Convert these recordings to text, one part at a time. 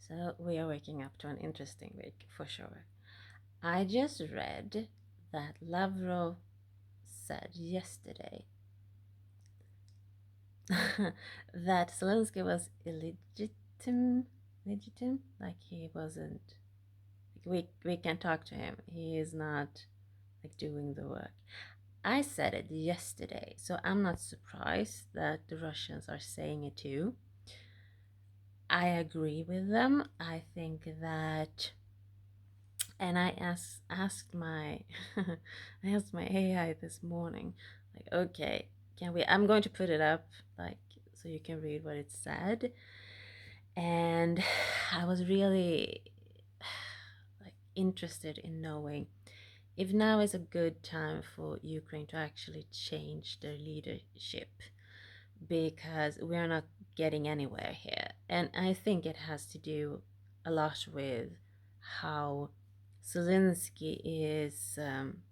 So we are waking up to an interesting week for sure. I just read that Lavrov said yesterday that Zelensky was legitimate, like he wasn't. We can talk to him. He is not like doing the work. I said it yesterday, so I'm not surprised that the Russians are saying it too. I agree with them. I think that, and I asked my I asked my AI this morning, like, okay, can we? I'm going to put it up, like, so you can read what it said, and I was really like interested in knowing if now is a good time for Ukraine to actually change their leadership, because we're not getting anywhere here. And I think it has to do a lot with how Zelensky is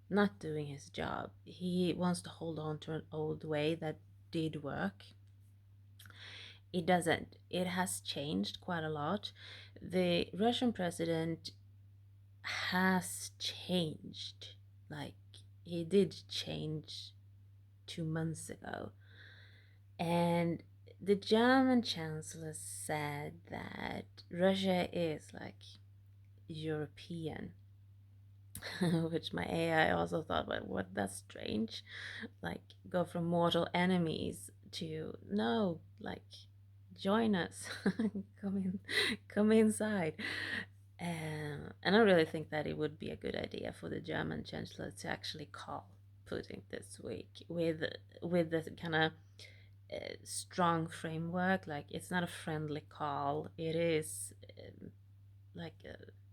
not doing his job. He wants to hold on to an old way that did work. It doesn't. It has changed quite a lot. The Russian president has changed. Like, he did change 2 months ago. And the German chancellor said that Russia is like European, which my AI also thought, well, what, that's strange. Like, go from mortal enemies to no, like, join us, come inside. And I really think that it would be a good idea for the German chancellor to actually call Putin this week with the kind of strong framework. Like, it's not a friendly call, it is like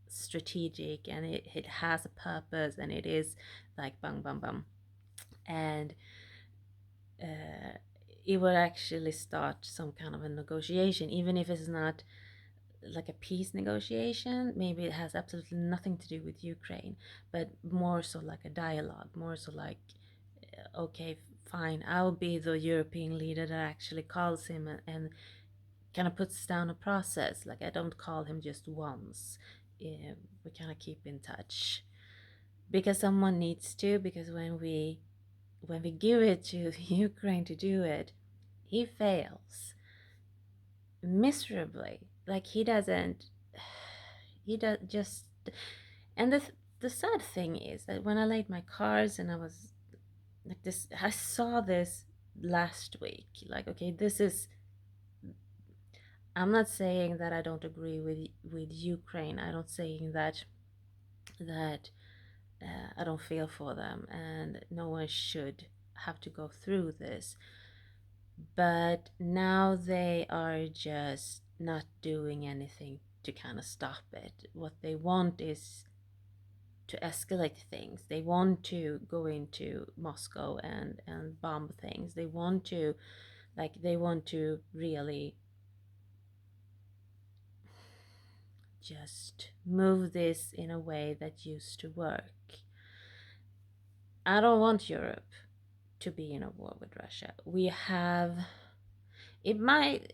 strategic, and it has a purpose, and it is like bang bang bang, and it would actually start some kind of a negotiation, even if it's not like a peace negotiation. Maybe it has absolutely nothing to do with Ukraine, but more so like a dialogue, more so like, okay, fine, I'll be the European leader that actually calls him and kind of puts down a process. Like, I don't call him just once. We kind of keep in touch because someone needs to. Because when we give it to Ukraine to do it, he fails miserably. Like, he doesn't. He does just. And the sad thing is that when I laid my cards and I was like this, I saw this last week. Like, okay, this is. I'm not saying that I don't agree with Ukraine. I don't saying that I don't feel for them, and no one should have to go through this. But now they are just not doing anything to kind of stop it. What they want is to escalate things. They want to go into Moscow and bomb things. They want to really just move this in a way that used to work. I don't want Europe to be in a war with Russia. It might,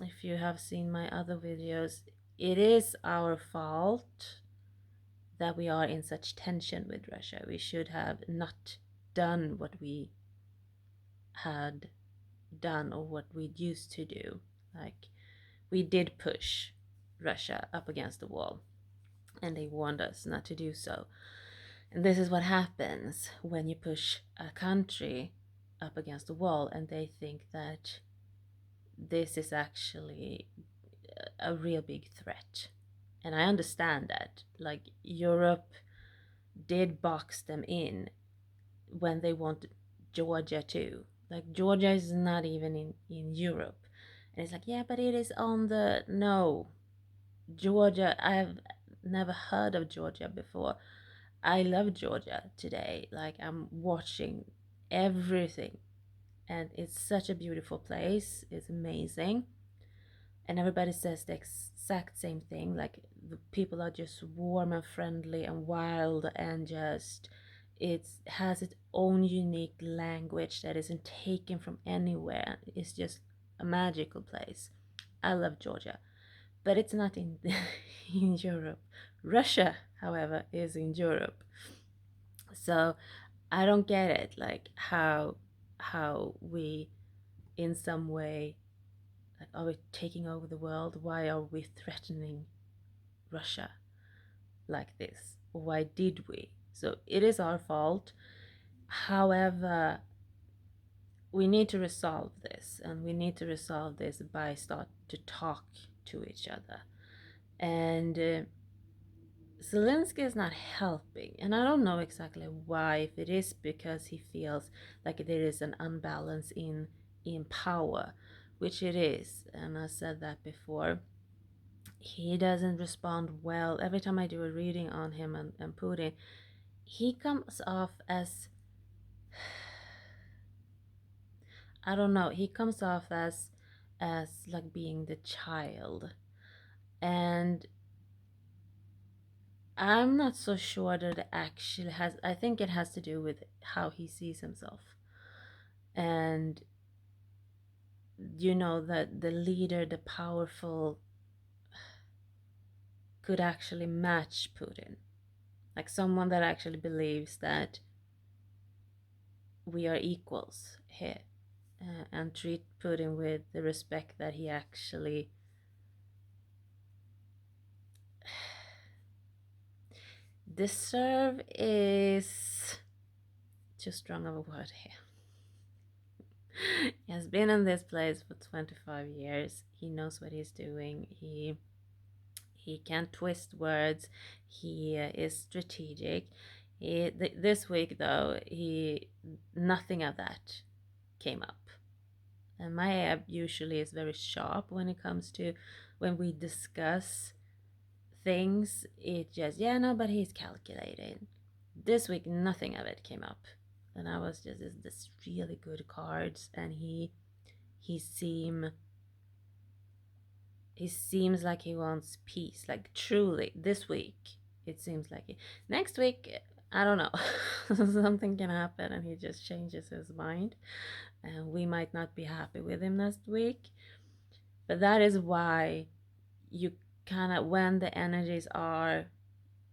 if you have seen my other videos, it is our fault that we are in such tension with Russia. We should have not done what we had done or what we used to do. Like, we did push Russia up against the wall, and they warned us not to do so. And this is what happens when you push a country up against the wall and they think that this is actually a real big threat. And I understand that. Like, Europe did box them in when they want Georgia too. Like, Georgia is not even in Europe. And it's like, yeah, but it is on the. No. Georgia, I've never heard of Georgia before. I love Georgia today. Like, I'm watching everything, and it's such a beautiful place. It's amazing. And everybody says the exact same thing. Like, the people are just warm and friendly and wild, and just it has its own unique language that isn't taken from anywhere. It's just a magical place. I love Georgia. but it's not in in Europe. Russia, however, is in Europe. So I don't get it, like how we in some way, like, are we taking over the world? Why are we threatening Russia like this? Why did we? So it is our fault. However, we need to resolve this, and we need to resolve this by start to talk to each other. And Zelensky is not helping, and I don't know exactly why. If it is because he feels like there is an unbalance in power, which it is, and I said that before. He doesn't respond well. Every time I do a reading on him and Putin, he comes off as, I don't know, he comes off as like being the child. And I'm not so sure that it actually has, I think it has to do with how he sees himself. And that the leader, the powerful, could actually match Putin. Like someone that actually believes that we are equals here, and treat Putin with the respect that he actually deserve is too strong of a word here. He has been in this place for 25 years. He knows what he's doing. He can twist words. He is strategic. This week though, nothing of that came up. And my app usually is very sharp when it comes to when we discuss things. It just, yeah, no, but he's calculating. This week, nothing of it came up. And I was just, this really good cards, and he seems like he wants peace. Like truly, this week it seems like it. Next week, I don't know. Something can happen, and he just changes his mind, and we might not be happy with him next week. But that is why you kind of, when the energies are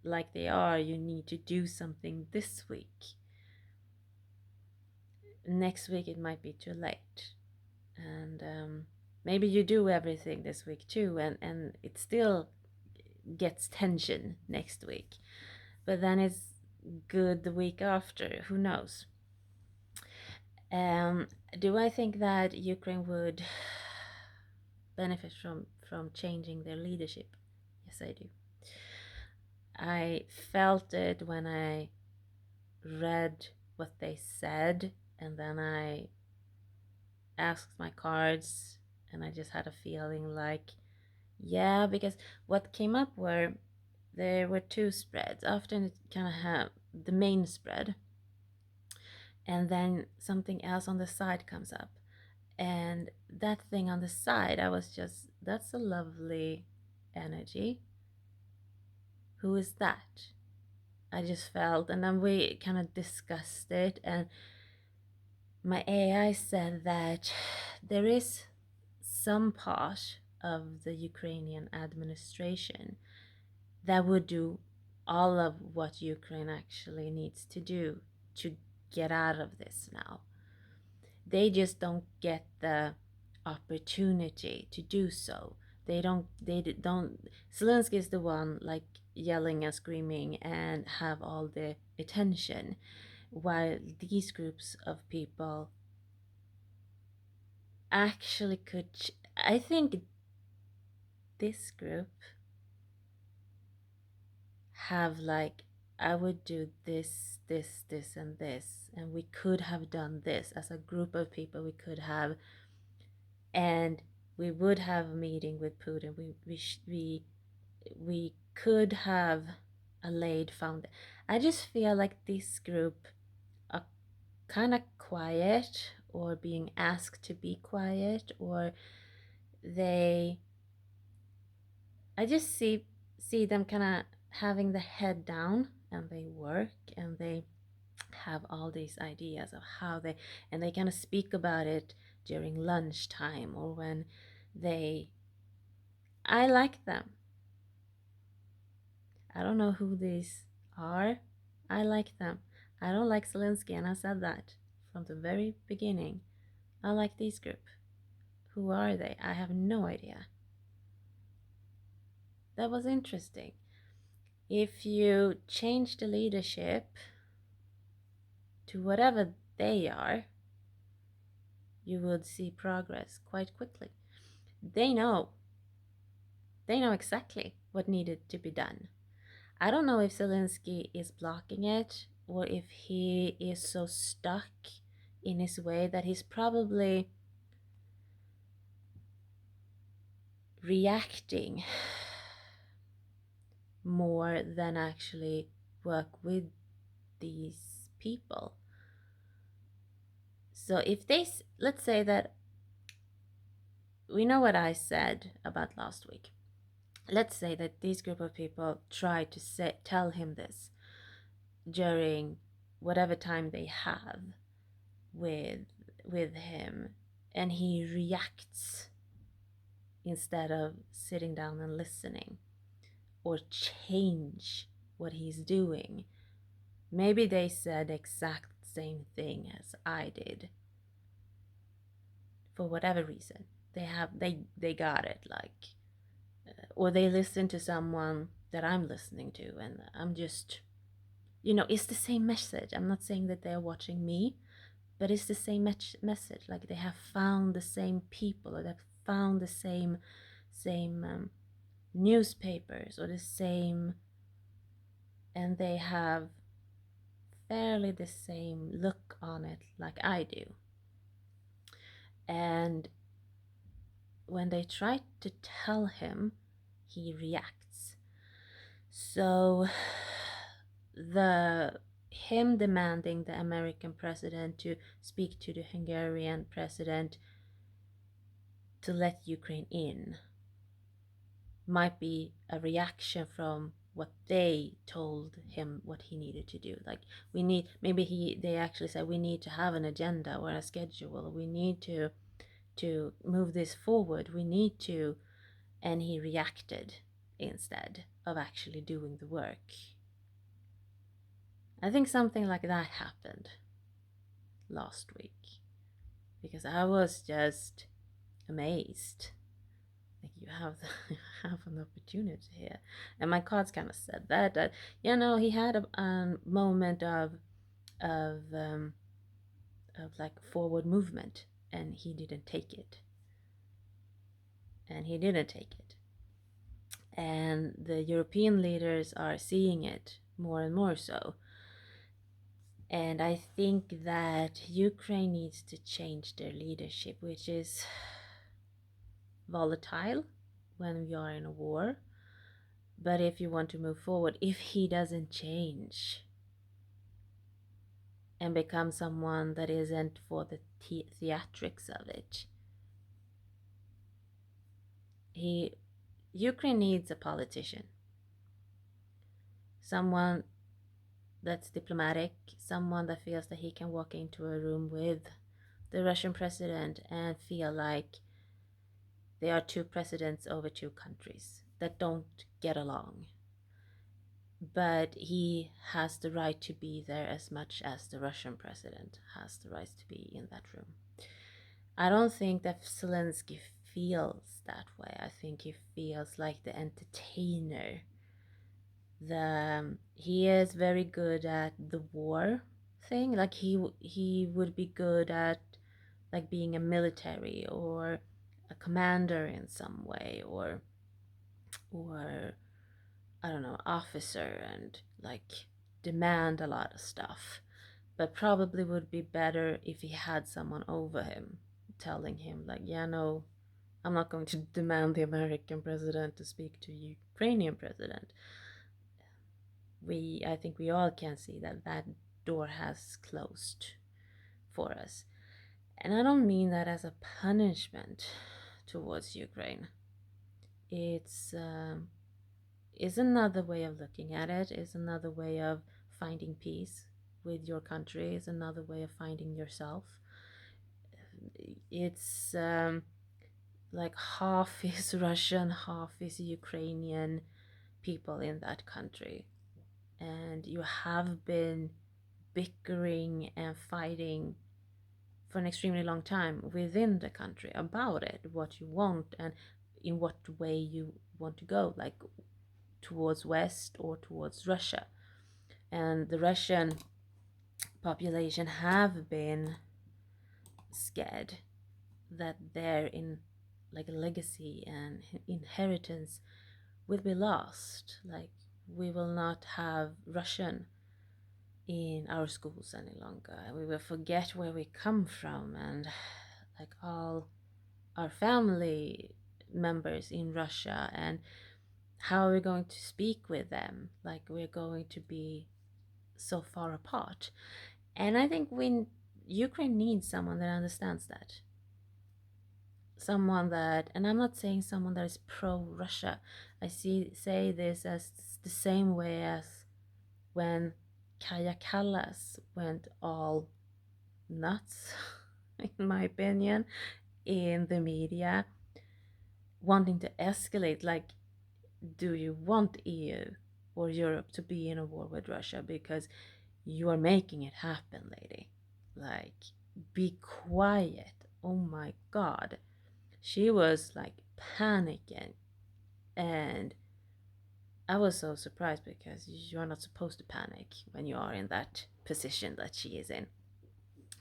like they are, you need to do something this week. Next week it might be too late, and maybe you do everything this week too, and it still gets tension next week, but then it's good the week after. Who knows? Do I think that Ukraine would benefit from changing their leadership? Yes, I do. I felt it when I read what they said, and then I asked my cards, and I just had a feeling like, yeah, because what came up were there were two spreads. Often it kind of have the main spread, and then something else on the side comes up. And that thing on the side, I was just, that's a lovely energy. Who is that? I just felt, and then we kind of discussed it, and my AI said that there is some part of the Ukrainian administration that would do all of what Ukraine actually needs to do to get out of this now. They just don't get the opportunity to do so. They don't Zelensky is the one like yelling and screaming and have all the attention, while these groups of people actually could I think this group have like, I would do this, this, and this, and we could have done this as a group of people. We could have, and we would have a meeting with Putin. We could have a laid found. I just feel like this group are kind of quiet, or being asked to be quiet, or they. I just see them kind of having the head down, and they work, and they have all these ideas of how they kind of speak about it during lunchtime, or when they I like them. I don't know who these are. I like them. I don't like Zelensky, and I said that from the very beginning. I like this group. Who are they? I have no idea. That was interesting. If you change the leadership to whatever they are, you would see progress quite quickly. They know. They know exactly what needed to be done. I don't know if Zelensky is blocking it or if he is so stuck in his way that he's probably reacting more than actually work with these people. So if they, let's say that we know what I said about last week. Let's say that this group of people try to tell him this during whatever time they have with him, and he reacts instead of sitting down and listening or change what he's doing. Maybe they said exact same thing as I did. For whatever reason, they got it, like, or they listen to someone that I'm listening to, and I'm just, it's the same message. I'm not saying that they're watching me, but it's the same message. Like they have found the same people, or they've found the same newspapers, or the same, and they have fairly the same look on it like I do. And when they try to tell him, he reacts. So him demanding the American president to speak to the Hungarian president to let Ukraine in might be a reaction from what they told him what he needed to do. Like, they actually said we need to have an agenda or a schedule, we need to move this forward, we need to, and he reacted instead of actually doing the work. I think something like that happened last week, because I was just amazed. Like, you have an opportunity here, and my cards kind of said that he had a moment of like forward movement, and he didn't take it, and the European leaders are seeing it more and more so. And I think that Ukraine needs to change their leadership, which is volatile when we are in a war. But if you want to move forward, if he doesn't change and become someone that isn't for the theatrics of it, Ukraine needs a politician, someone that's diplomatic, someone that feels that he can walk into a room with the Russian president and feel like they are two presidents over two countries that don't get along. But he has the right to be there as much as the Russian president has the right to be in that room. I don't think that Zelensky feels that way. I think he feels like the entertainer. He is very good at the war thing. Like he would be good at like being a military or a commander in some way, or I don't know, officer, and like demand a lot of stuff. But probably would be better if he had someone over him telling him like, yeah, no, I'm not going to demand the American president to speak to Ukrainian president. I think we all can see that door has closed for us. And I don't mean that as a punishment towards Ukraine. It's another way of looking at it. It's another way of finding peace with your country. It's another way of finding yourself. It's like half is Russian, half is Ukrainian people in that country. And you have been bickering and fighting for an extremely long time within the country about it, what you want and in what way you want to go, like towards West or towards Russia. And the Russian population have been scared that their in like legacy and inheritance will be lost. Like we will not have Russian in our schools any longer. We will forget where we come from, and like all our family members in Russia, and how are we going to speak with them? Like we're going to be so far apart. And I think Ukraine needs someone that understands that. Someone that, and I'm not saying someone that is pro-Russia. Say this as the same way as when Kaya Kallas went all nuts, in my opinion, in the media, wanting to escalate. Like, do you want EU or Europe to be in a war with Russia? Because you are making it happen, lady. Like, be quiet. Oh my God. She was like panicking, and I was so surprised because you're not supposed to panic when you are in that position that she is in,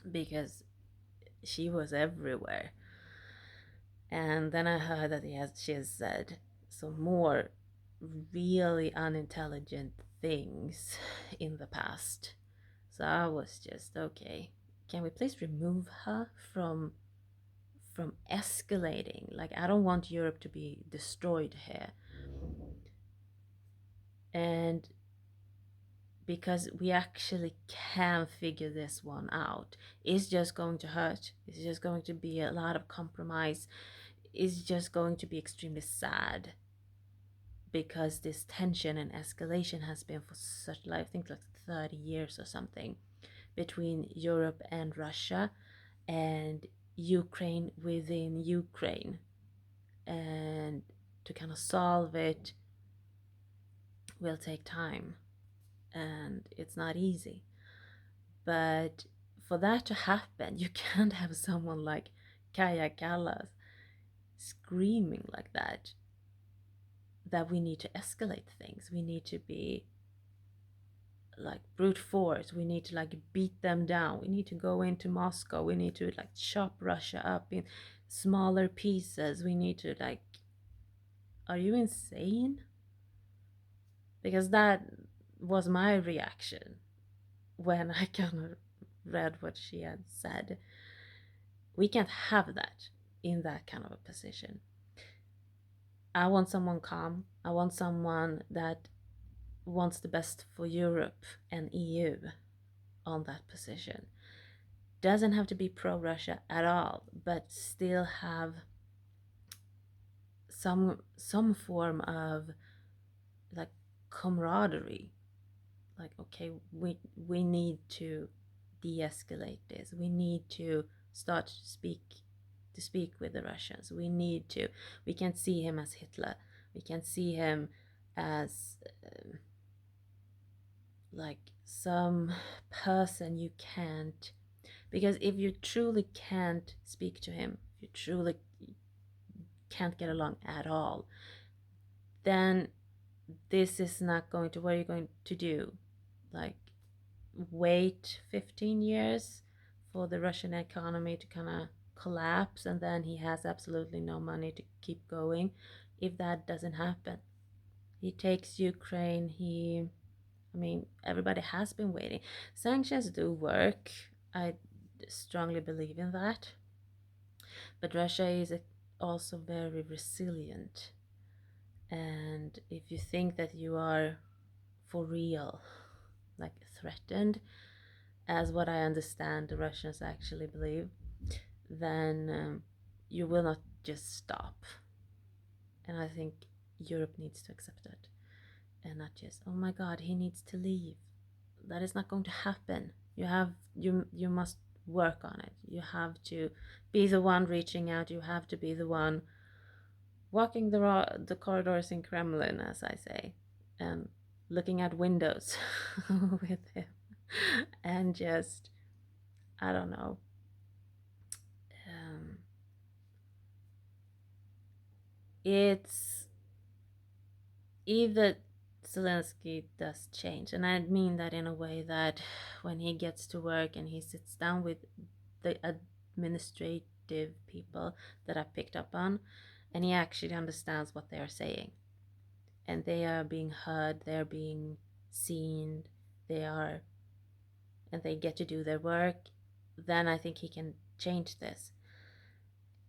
because she was everywhere. And then I heard that she has said some more really unintelligent things in the past. So I was just, okay, can we please remove her from escalating? Like, I don't want Europe to be destroyed here. And because we actually can figure this one out. It's just going to hurt. It's just going to be a lot of compromise. It's just going to be extremely sad, because this tension and escalation has been for such, I think, like 30 years or something, between Europe and Russia, and Ukraine within Ukraine. And to kind of solve it will take time, and it's not easy. But for that to happen, you can't have someone like Kaya Kallas screaming like that we need to escalate things. We need to be like brute force. We need to like beat them down. We need to go into Moscow. We need to like chop Russia up in smaller pieces. We need to like, are you insane? Because that was my reaction when I kind of read what she had said. We can't have that in that kind of a position. I want someone calm. I want someone that wants the best for Europe and EU on that position. Doesn't have to be pro-Russia at all, but still have some form of like camaraderie. Like, okay, we need to de-escalate this. We need to start to speak with the Russians. We can't see him as Hitler. We can't see him as like some person you can't, because if you truly can't speak to him, if you truly can't get along at all, then this is not going to, what are you going to do? Like, wait 15 years for the Russian economy to kind of collapse, and then he has absolutely no money to keep going? If that doesn't happen, he takes Ukraine. I mean, everybody has been waiting. Sanctions do work. I strongly believe in that. But Russia is also very resilient. And if you think that you are for real, like threatened, as what I understand the Russians actually believe, then you will not just stop. And I think Europe needs to accept it, and not just, oh my God, he needs to leave. That is not going to happen. You must work on it. You have to be the one reaching out. You have to be the one walking the corridors in Kremlin, as I say, and looking at windows with him, and just, I don't know, um, it's either Zelensky does change, and I mean that in a way that when he gets to work and he sits down with the administrative people that I picked up on, and he actually understands what they are saying, and they are being heard, they're being seen, they are, and they get to do their work, then I think he can change this.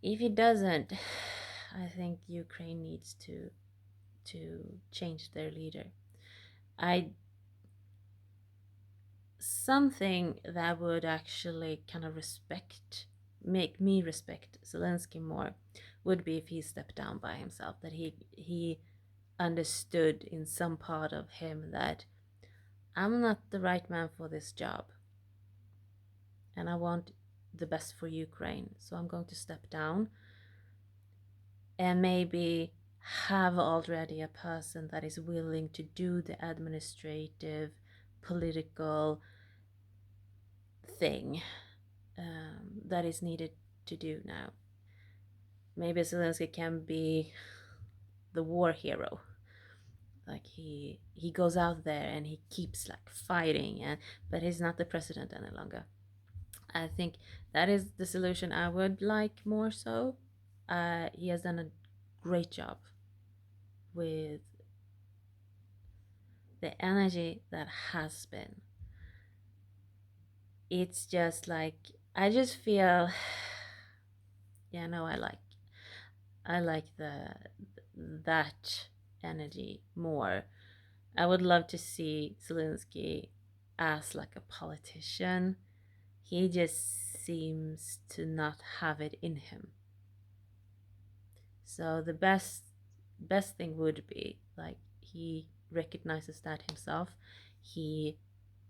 If he doesn't, I think Ukraine needs to change their leader. I Something that would actually kind of make me respect Zelensky more would be if he stepped down by himself, that he understood in some part of him that I'm not the right man for this job, and I want the best for Ukraine, so I'm going to step down, and maybe have already a person that is willing to do the administrative, political thing that is needed to do now. Maybe Zelensky can be the war hero. Like he goes out there and he keeps like fighting, and but he's not the president any longer. I think that is the solution I would like more so. He has done a great job with the energy that has been. It's just like I just feel, yeah, no, I like that energy more. I would love to see Zelensky as like a politician. He just seems to not have it in him. So the best thing would be like he recognizes that himself. He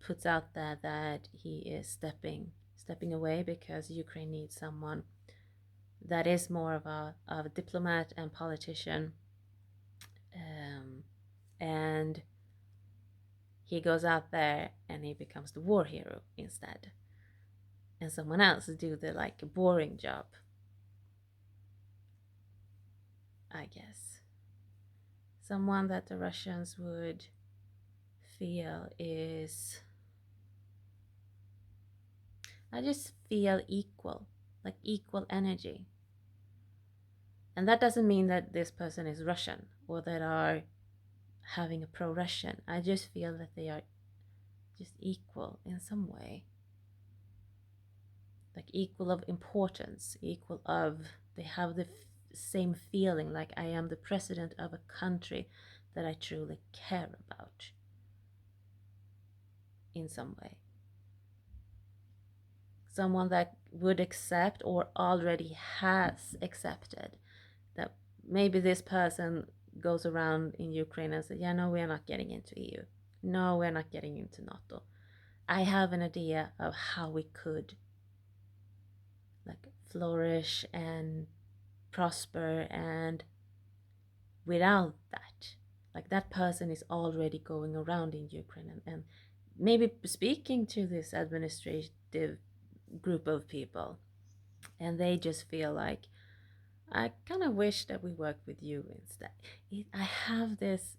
puts out there that he is stepping away because Ukraine needs someone that is more of a diplomat and politician, and he goes out there and he becomes the war hero instead, and someone else do the like boring job, I guess. Someone that the Russians would feel is, I just feel equal, like equal energy. And that doesn't mean that this person is Russian or that are having a pro-Russian. I just feel that they are just equal in some way. Like equal of importance, equal of, they have the same feeling like I am the president of a country that I truly care about in some way. Someone that would accept or already has accepted that maybe this person goes around in Ukraine and says, yeah, no, we're not getting into EU. No, we're not getting into NATO. I have an idea of how we could like flourish and prosper, and without that, like that person is already going around in Ukraine and maybe speaking to this administrative group of people, and they just feel like, I kind of wish that we worked with you instead. I have this,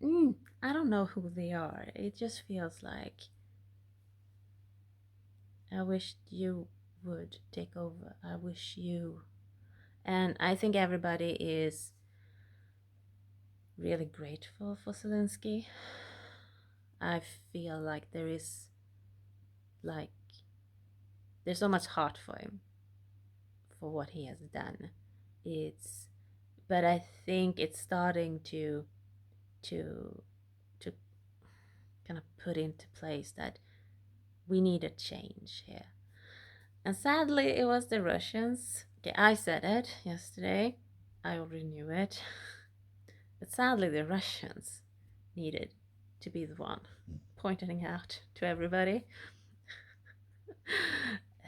I don't know who they are. It just feels like I wish you would take over. I wish you. And I think everybody is really grateful for Zelensky. I feel like like, there's so much heart for him, for what he has done. But I think it's starting to kind of put into place that we need a change here. And sadly, it was the Russians. Okay, I said it yesterday. I already knew it. But sadly, the Russians needed to be the one pointing out to everybody.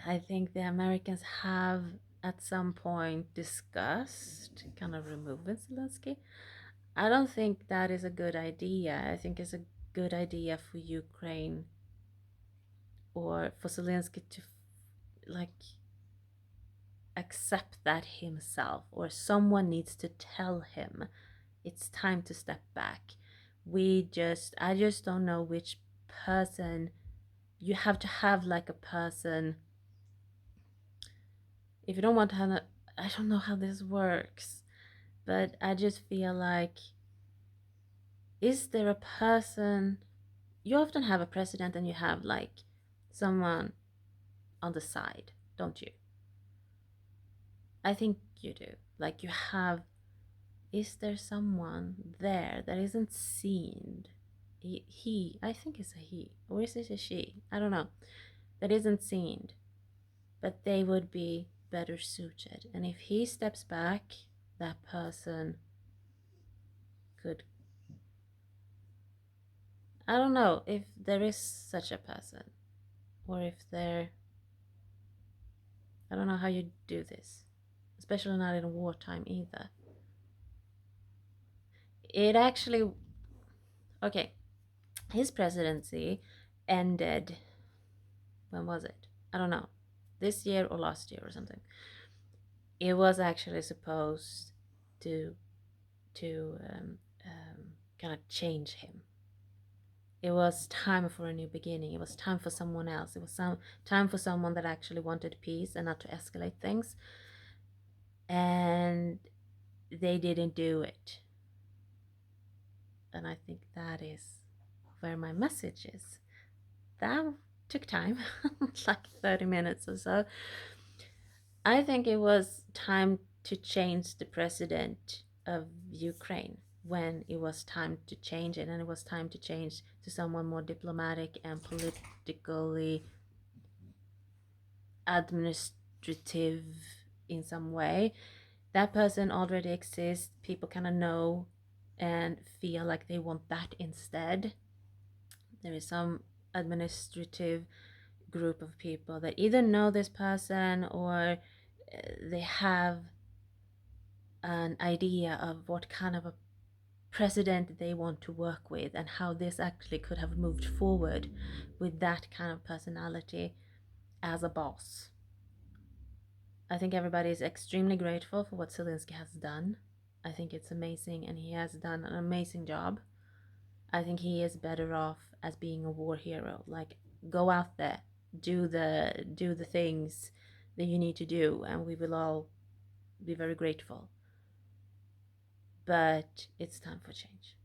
I think the Americans have at some point discussed kind of removing Zelensky. I don't think that is a good idea. I think it's a good idea for Ukraine or for Zelensky to like accept that himself, or someone needs to tell him it's time to step back. I just don't know which person. You have to have like a person. If you don't want to have I don't know how this works, but I just feel like, is there a person? You often have a president and you have like someone on the side, don't you? I think you do. Like you have, is there someone there that isn't seen? I think it's a he, or is it a she? I don't know. That isn't seen, but they would be better suited. And if he steps back, that person could. I don't know if there is such a person, or if there. I don't know how you do this, especially not in wartime either. It actually. Okay, his presidency ended. When was it? I don't know. This year or last year or something. It was actually supposed to kind of change him. It was time for a new beginning. It was time for someone else. It was time for someone that actually wanted peace and not to escalate things. And they didn't do it. And I think that is where my message is. That took time, like 30 minutes or so. I think it was time to change the president of Ukraine when it was time to change it, and it was time to change to someone more diplomatic and politically administrative in some way. That person already exists. People kind of know and feel like they want that instead. There is some administrative group of people that either know this person or they have an idea of what kind of a president they want to work with and how this actually could have moved forward with that kind of personality as a boss. I think everybody is extremely grateful for what Zelensky has done. I think it's amazing and he has done an amazing job. I think he is better off as being a war hero. Like, go out there, do the things that you need to do, and we will all be very grateful. But it's time for change.